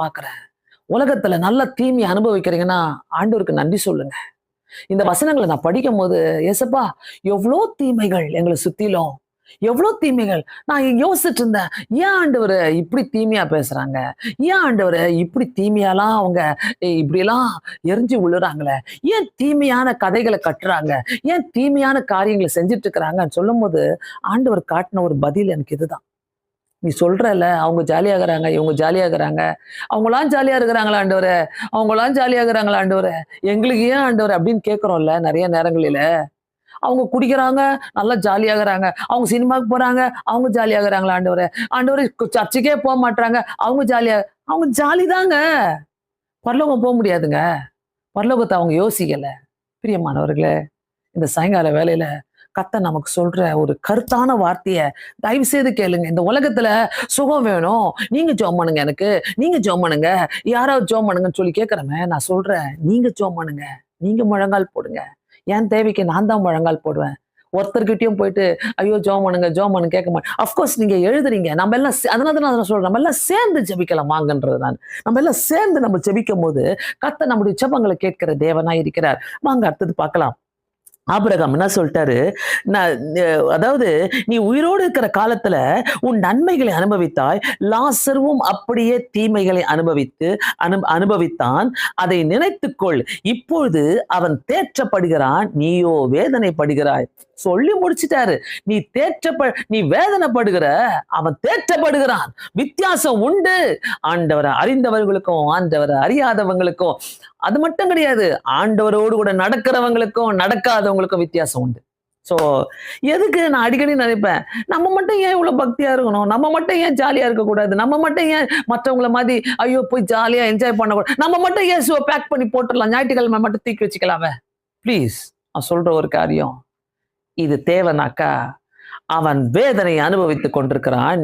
பாக்குறேன். உலகத்துல நல்ல தீமையை அனுபவிக்கிறீங்கன்னா, ஆண்டவருக்கு நன்றி சொல்லுங்க. இந்த வசனங்கள நான் படிக்கும்போது, "ஏசப்பா, எவ்ளோ தீமைகள் எங்கள சுத்திலும். எவ்ளோ தீமைகள்." நான் யோசிச்சுட்டு இருந்தேன். ஏன் ஆண்டவரே இப்படி தீமையா பேசுறாங்க? ஏன் ஆண்டவரே இப்படி தீமையாலாம் அவங்க இப்படியெல்லாம் எரிஞ்சு விழுறாங்களே? ஏன் தீமையான கதைகள கட்டுறாங்க? ஏன் தீமையான காரியங்கள செஞ்சுட்டு இருக்கிறாங்கன்னு சொல்லும்போது, ஆண்டவர் காட்டுன ஒரு பதில் எனக்கு இதுதான். "நீ சொல்றல்ல, அவங்க ஜாலியா இருக்கிறாங்க, இவங்க ஜாலியா இருக்கிறாங்க. அவங்கலாம் ஜாலியா இருக்கிறாங்களா ஆண்டவரே? அவங்கலாம் ஜாலியா இருக்கிறாங்களா ஆண்டவரே? எங்களுக்கு ஏன் ஆண்டவரே?" அப்படின்னு கேட்கிறோம்ல நெறைய நேரங்களில. அவங்க குடிக்கிறாங்க, நல்லா ஜாலியாகுறாங்க. அவங்க சினிமாக்கு போறாங்க, அவங்க ஜாலியாகுறாங்களா ஆண்டவரே? ஆண்டவரே சர்ச்சுக்கே மாட்றாங்க, அவங்க ஜாலியா அவங்க ஜாலி தாங்க. பரலோகம் முடியாதுங்க. பரலோகத்த அவங்க யோசிக்கல. பிரியமானவர்களே, இந்த சாயங்கால வேளையில கர்த்தர் நமக்கு சொல்ற ஒரு கருத்தான வார்த்தைய தயவு செய்து கேளுங்க. இந்த உலகத்துல சுகம் வேணும். நீங்க ஜெபம் பண்ணுங்க எனக்கு. நீங்க ஜெபம் பண்ணுங்க. யாராவது ஜெபம் பண்ணுங்கன்னு சொல்லி கேட்கிறோமே, நான் சொல்றேன், நீங்க ஜெபம் பண்ணுங்க. நீங்க முழங்கால் போடுங்க. என் தேவைக்கு நான் தான் முழங்கால் போடுவேன். ஒருத்தர்கிட்டயும் போயிட்டு, ஐயோ! ஜெபம் பண்ணுங்க, ஜெபம் பண்ணுங்க கேட்க மாட்டேன். அஃப்கோர்ஸ் நீங்க எழுதுறீங்க. நம்ம எல்லாம் அதனால தான் நான் சொல்றேன். நம்ம எல்லாம் சேர்ந்து ஜெபிக்கலாம் வாங்கன்றது நான். நம்ம எல்லாம் சேர்ந்து நம்ம ஜெபிக்கும்போது, கர்த்தர் நம்முடைய ஜெபங்களை கேட்கிற தேவனாய் இருக்கிறார். வாங்க அடுத்தது பார்க்கலாம். ஆபிரகாம் என்ன சொல்லிட்டாரு, நான் அதாவது நீ உயிரோடு இருக்கிற காலத்துல உன் நன்மைகளை அனுபவித்தாய், லாசருவும் அப்படியே தீமைகளை அனுபவித்தான். அதை நினைத்துக்கொள், இப்பொழுது அவன் தேற்றப்படுகிறான், நீயோ வேதனைப்படுகிறாய். சொல்லி முடிச்சிட்டாரு. நீ வேதனைப்படுகிற, அவன் தேற்றப்படுகிறான். வித்தியாசம் உண்டு. ஆண்டவரை அறிந்தவர்களுக்கும் ஆண்டவரை அறியாதவங்களுக்கும். அது மட்டும் கிடையாது, ஆண்டவரோடு கூட நடக்கிறவங்களுக்கும் நடக்காதவங்களுக்கும் வித்தியாசம் உண்டு. சோ எதுக்கு நான் அடிக்கடி நினைப்பேன், நம்ம மட்டும் ஏன் இவ்வளவு பக்தியா இருக்கணும்? நம்ம மட்டும் ஏன் ஜாலியா இருக்கக்கூடாது? நம்ம மட்டும் ஏன் மற்றவங்கள மாதிரி ஐயோ போய் ஜாலியா என்ஜாய் பண்ணக்கூடாது? நம்ம மட்டும் ஏன் பேக் பண்ணி போட்டுடலாம், ஞாயிற்றுக்கிழமை மட்டும் தூக்கி வச்சுக்கலாமே. ப்ளீஸ், நான் சொல்ற ஒரு காரியம், இது தேவனாக்கா அவன் வேதனை அனுபவித்துக் கொண்டிருக்கிறான்.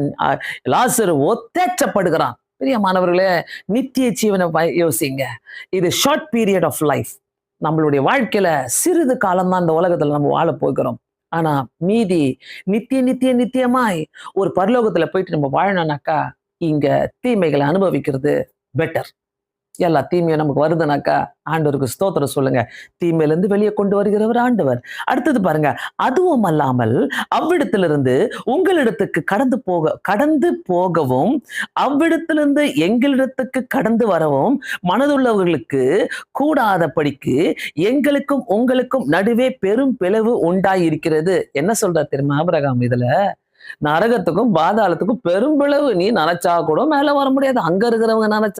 லாசருவோ தேற்றப்படுகிறான். பிரியமானவர்களே, நித்திய ஜீவனை யோசிங்க. இது ஷார்ட் பீரியட் ஆஃப் லைஃப். நம்மளுடைய வாழ்க்கையில சிறிது காலம் தான் இந்த உலகத்துல நம்ம வாழ போகிறோம். ஆனா மீதி நித்தியமாய் ஒரு பரலோகத்துல போயிட்டு நம்ம வாழணும்னாக்கா, இங்க தீமைகளை அனுபவிக்கிறது பெட்டர். எல்லா தீமையும் நமக்கு வருதுனாக்கா ஆண்டவருக்கு ஸ்தோத்திரம் சொல்லுங்க. தீமையிலிருந்து வெளியே கொண்டு வருகிறவர் ஆண்டவர். அடுத்தது பாருங்க, அதுவும் அல்லாமல் அவ்விடத்திலிருந்து உங்களிடத்துக்கு கடந்து போகவும் அவ்விடத்திலிருந்து எங்களிடத்துக்கு கடந்து வரவும் மனதுள்ளவர்களுக்கு கூடாதபடிக்கு எங்களுக்கும் உங்களுக்கும் நடுவே பெரும் பிளவு உண்டாயிருக்கிறது. என்ன சொல்ற தெரியுமா ஆபிரகாம் இதுல? நரகத்துக்கும் பாதாளத்துக்கும் பெரும் பிளவு. நீ நினைச்சா கூட மேல வர முடியாது. அங்க இருக்கிறவங்க நினைச்சா